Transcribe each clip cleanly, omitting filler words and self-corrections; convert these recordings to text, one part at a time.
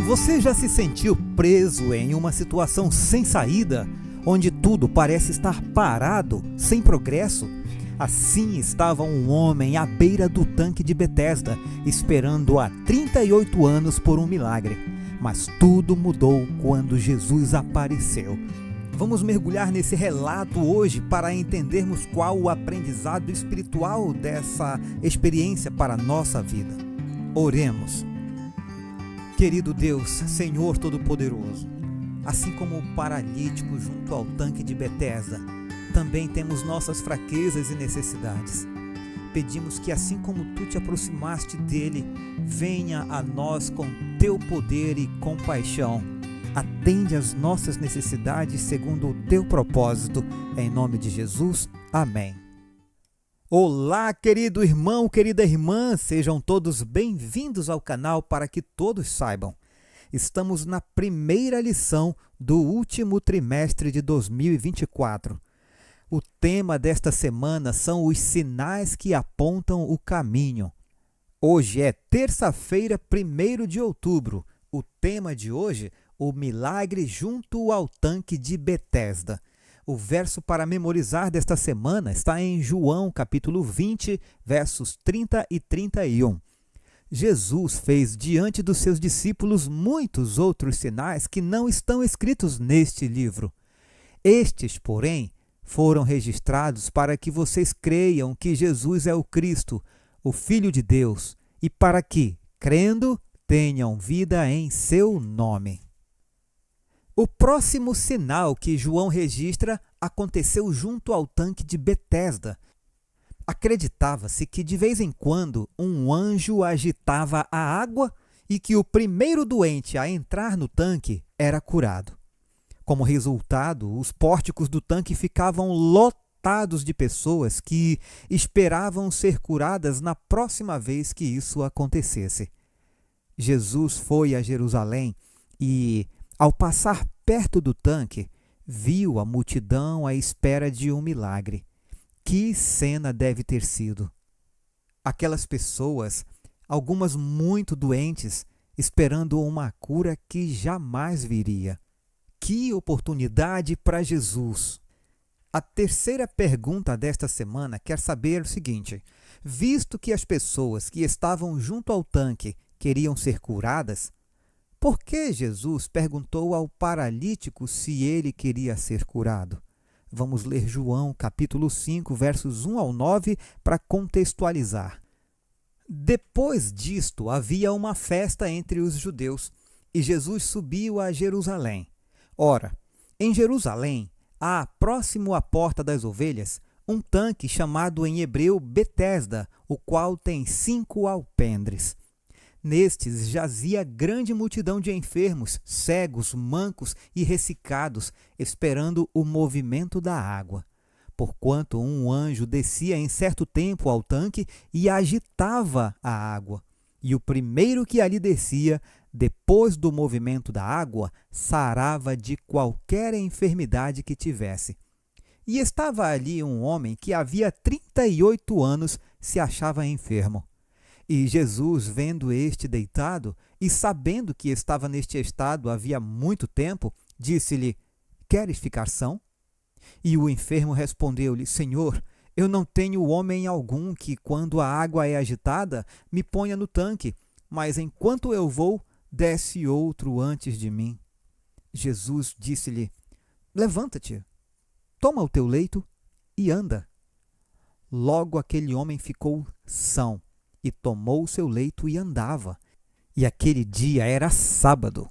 Você já se sentiu preso em uma situação sem saída, onde tudo parece estar parado, sem progresso? Assim estava um homem à beira do tanque de Betesda, esperando há 38 anos por um milagre. Mas tudo mudou quando Jesus apareceu. Vamos mergulhar nesse relato hoje para entendermos qual o aprendizado espiritual dessa experiência para a nossa vida. Oremos. Querido Deus, Senhor Todo-Poderoso, assim como o paralítico junto ao tanque de Betesda, também temos nossas fraquezas e necessidades. Pedimos que, assim como Tu te aproximaste dele, venha a nós com Teu poder e compaixão. Atende às nossas necessidades segundo o Teu propósito. Em nome de Jesus, amém. Olá, querido irmão, querida irmã, sejam todos bem-vindos ao canal Para Que Todos Saibam. Estamos na primeira lição do último trimestre de 2024. O tema desta semana são os sinais que apontam o caminho. Hoje é terça-feira, 1º de outubro. O tema de hoje, o milagre junto ao tanque de Betesda. O verso para memorizar desta semana está em João, capítulo 20, versos 30 e 31. Jesus fez diante dos seus discípulos muitos outros sinais que não estão escritos neste livro. Estes, porém, foram registrados para que vocês creiam que Jesus é o Cristo, o Filho de Deus, e para que, crendo, tenham vida em seu nome. O próximo sinal que João registra aconteceu junto ao tanque de Betesda. Acreditava-se que de vez em quando um anjo agitava a água e que o primeiro doente a entrar no tanque era curado. Como resultado, os pórticos do tanque ficavam lotados de pessoas que esperavam ser curadas na próxima vez que isso acontecesse. Jesus foi a Jerusalém e, ao passar perto do tanque, viu a multidão à espera de um milagre. Que cena deve ter sido! Aquelas pessoas, algumas muito doentes, esperando uma cura que jamais viria. Que oportunidade para Jesus! A terceira pergunta desta semana quer saber o seguinte: visto que as pessoas que estavam junto ao tanque queriam ser curadas, por que Jesus perguntou ao paralítico se ele queria ser curado? Vamos ler João, capítulo 5, versos 1 ao 9, para contextualizar. Depois disto, havia uma festa entre os judeus, e Jesus subiu a Jerusalém. Ora, em Jerusalém, há, próximo à Porta das Ovelhas, um tanque chamado em hebreu Betesda, o qual tem 5 alpendres. Nestes jazia grande multidão de enfermos, cegos, mancos e ressecados, esperando o movimento da água. Porquanto um anjo descia em certo tempo ao tanque e agitava a água. E o primeiro que ali descia, depois do movimento da água, sarava de qualquer enfermidade que tivesse. E estava ali um homem que havia 38 anos se achava enfermo. E Jesus, vendo este deitado, e sabendo que estava neste estado havia muito tempo, disse-lhe: Queres ficar são? E o enfermo respondeu-lhe: Senhor, eu não tenho homem algum que, quando a água é agitada, me ponha no tanque, mas enquanto eu vou, desce outro antes de mim. Jesus disse-lhe: Levanta-te, toma o teu leito e anda. Logo aquele homem ficou são, e tomou o seu leito e andava. E aquele dia era sábado.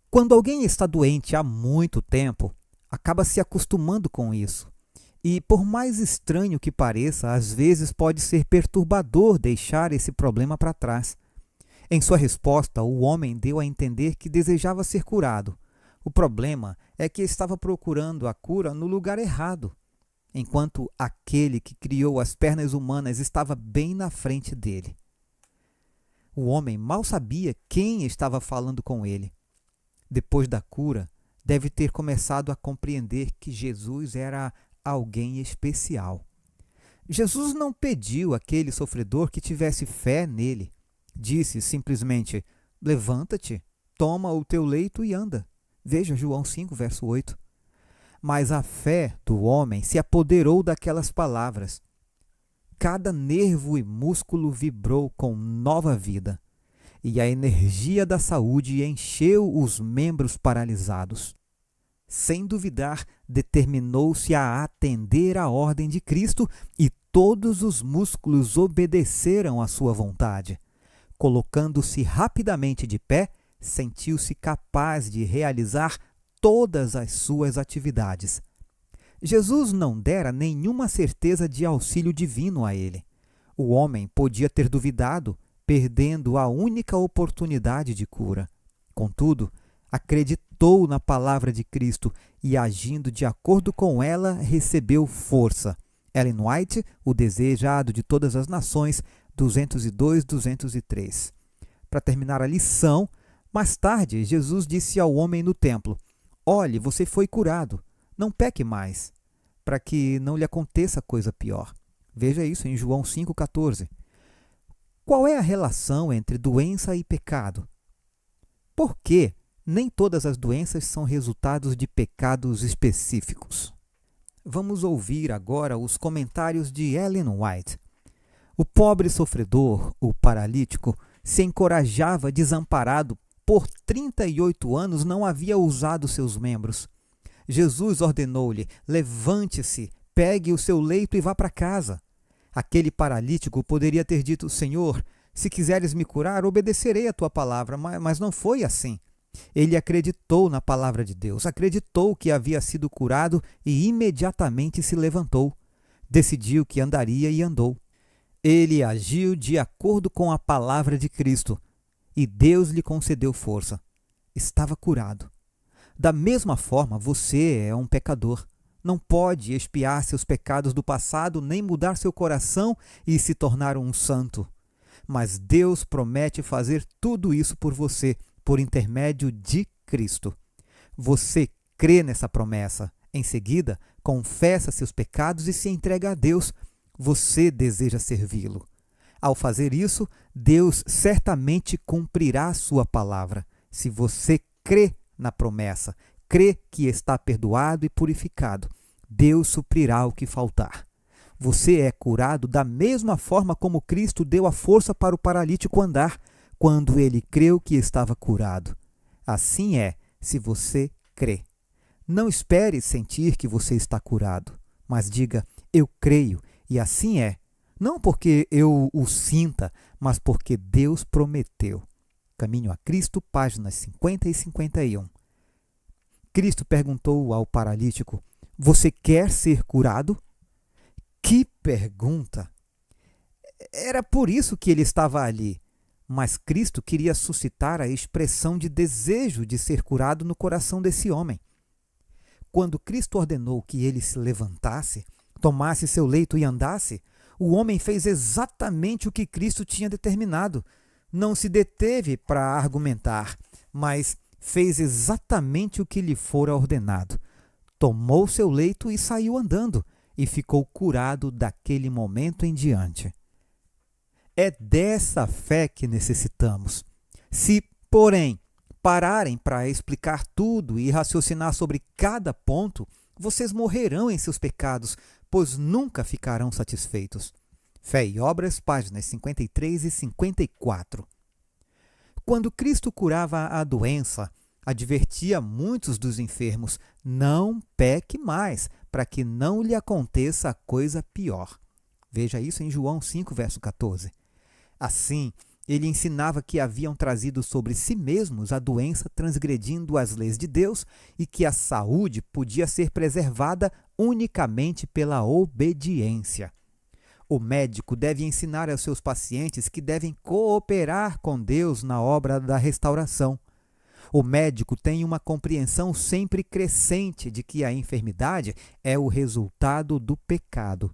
Quando alguém está doente há muito tempo, acaba se acostumando com isso. E, por mais estranho que pareça, às vezes pode ser perturbador deixar esse problema para trás. Em sua resposta, o homem deu a entender que desejava ser curado. O problema é que estava procurando a cura no lugar errado, enquanto aquele que criou as pernas humanas estava bem na frente dele. O homem mal sabia quem estava falando com ele. Depois da cura, deve ter começado a compreender que Jesus era alguém especial. Jesus não pediu àquele sofredor que tivesse fé nele. Disse simplesmente: Levanta-te, toma o teu leito e anda. Veja João 5, verso 8. Mas a fé do homem se apoderou daquelas palavras. Cada nervo e músculo vibrou com nova vida, e a energia da saúde encheu os membros paralisados. Sem duvidar, determinou-se a atender à ordem de Cristo e todos os músculos obedeceram à sua vontade. Colocando-se rapidamente de pé, sentiu-se capaz de realizar todas as suas atividades. Jesus não dera nenhuma certeza de auxílio divino a ele. O homem podia ter duvidado, perdendo a única oportunidade de cura. Contudo, acreditou na palavra de Cristo e, agindo de acordo com ela, recebeu força. Ellen White, O Desejado de Todas as Nações, 202-203. Para terminar a lição, mais tarde, Jesus disse ao homem no templo: olhe, você foi curado, não peque mais, para que não lhe aconteça coisa pior. Veja isso em João 5,14. Qual é a relação entre doença e pecado? Por que nem todas as doenças são resultados de pecados específicos? Vamos ouvir agora os comentários de Ellen White. O pobre sofredor, o paralítico, se encorajava desamparado. Por 38 anos não havia usado seus membros. Jesus ordenou-lhe: levante-se, pegue o seu leito e vá para casa. Aquele paralítico poderia ter dito: Senhor, se quiseres me curar, obedecerei a tua palavra, mas não foi assim. Ele acreditou na palavra de Deus, acreditou que havia sido curado e imediatamente se levantou. Decidiu que andaria e andou. Ele agiu de acordo com a palavra de Cristo e Deus lhe concedeu força. Estava curado. Da mesma forma, você é um pecador. Não pode expiar seus pecados do passado, nem mudar seu coração e se tornar um santo. Mas Deus promete fazer tudo isso por você, por intermédio de Cristo. Você crê nessa promessa. Em seguida, confessa seus pecados e se entrega a Deus. Você deseja servi-lo. Ao fazer isso, Deus certamente cumprirá a sua palavra. Se você crê na promessa, crê que está perdoado e purificado, Deus suprirá o que faltar. Você é curado da mesma forma como Cristo deu a força para o paralítico andar, quando ele creu que estava curado. Assim é, se você crê. Não espere sentir que você está curado, mas diga: eu creio, e assim é. Não porque eu o sinta, mas porque Deus prometeu. Caminho a Cristo, páginas 50 e 51. Cristo perguntou ao paralítico: você quer ser curado? Que pergunta! Era por isso que ele estava ali. Mas Cristo queria suscitar a expressão de desejo de ser curado no coração desse homem. Quando Cristo ordenou que ele se levantasse, tomasse seu leito e andasse, o homem fez exatamente o que Cristo tinha determinado. Não se deteve para argumentar, mas fez exatamente o que lhe fora ordenado. Tomou seu leito e saiu andando, e ficou curado daquele momento em diante. É dessa fé que necessitamos. Se, porém, pararem para explicar tudo e raciocinar sobre cada ponto, vocês morrerão em seus pecados, pois nunca ficarão satisfeitos. Fé e Obras, páginas 53 e 54. Quando Cristo curava a doença, advertia muitos dos enfermos: não peque mais, para que não lhe aconteça coisa pior. Veja isso em João 5, verso 14. Assim, ele ensinava que haviam trazido sobre si mesmos a doença transgredindo as leis de Deus e que a saúde podia ser preservada unicamente pela obediência. O médico deve ensinar aos seus pacientes que devem cooperar com Deus na obra da restauração. O médico tem uma compreensão sempre crescente de que a enfermidade é o resultado do pecado.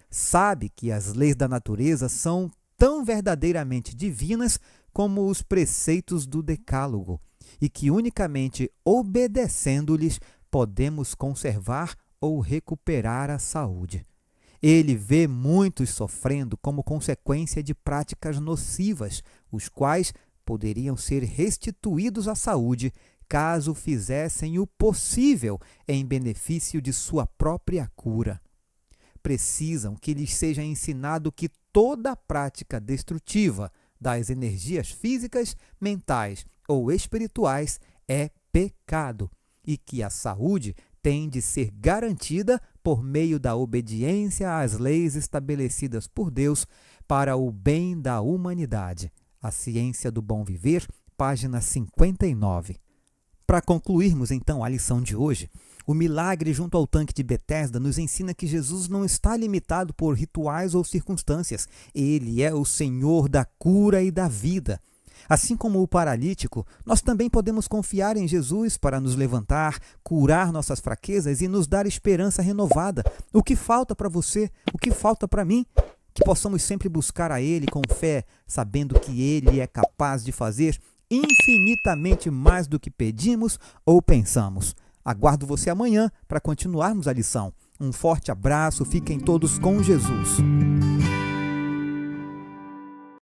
Sabe que as leis da natureza são tão verdadeiramente divinas como os preceitos do Decálogo, e que unicamente obedecendo-lhes podemos conservar ou recuperar a saúde. Ele vê muitos sofrendo como consequência de práticas nocivas, os quais poderiam ser restituídos à saúde caso fizessem o possível em benefício de sua própria cura. Precisam que lhes seja ensinado que toda prática destrutiva das energias físicas, mentais ou espirituais é pecado e que a saúde tem de ser garantida por meio da obediência às leis estabelecidas por Deus para o bem da humanidade. A Ciência do Bom Viver, página 59. Para concluirmos então a lição de hoje, o milagre junto ao tanque de Betesda nos ensina que Jesus não está limitado por rituais ou circunstâncias. Ele é o Senhor da cura e da vida. Assim como o paralítico, nós também podemos confiar em Jesus para nos levantar, curar nossas fraquezas e nos dar esperança renovada. O que falta para você? O que falta para mim? Que possamos sempre buscar a Ele com fé, sabendo que Ele é capaz de fazer infinitamente mais do que pedimos ou pensamos. Aguardo você amanhã para continuarmos a lição. Um forte abraço, fiquem todos com Jesus.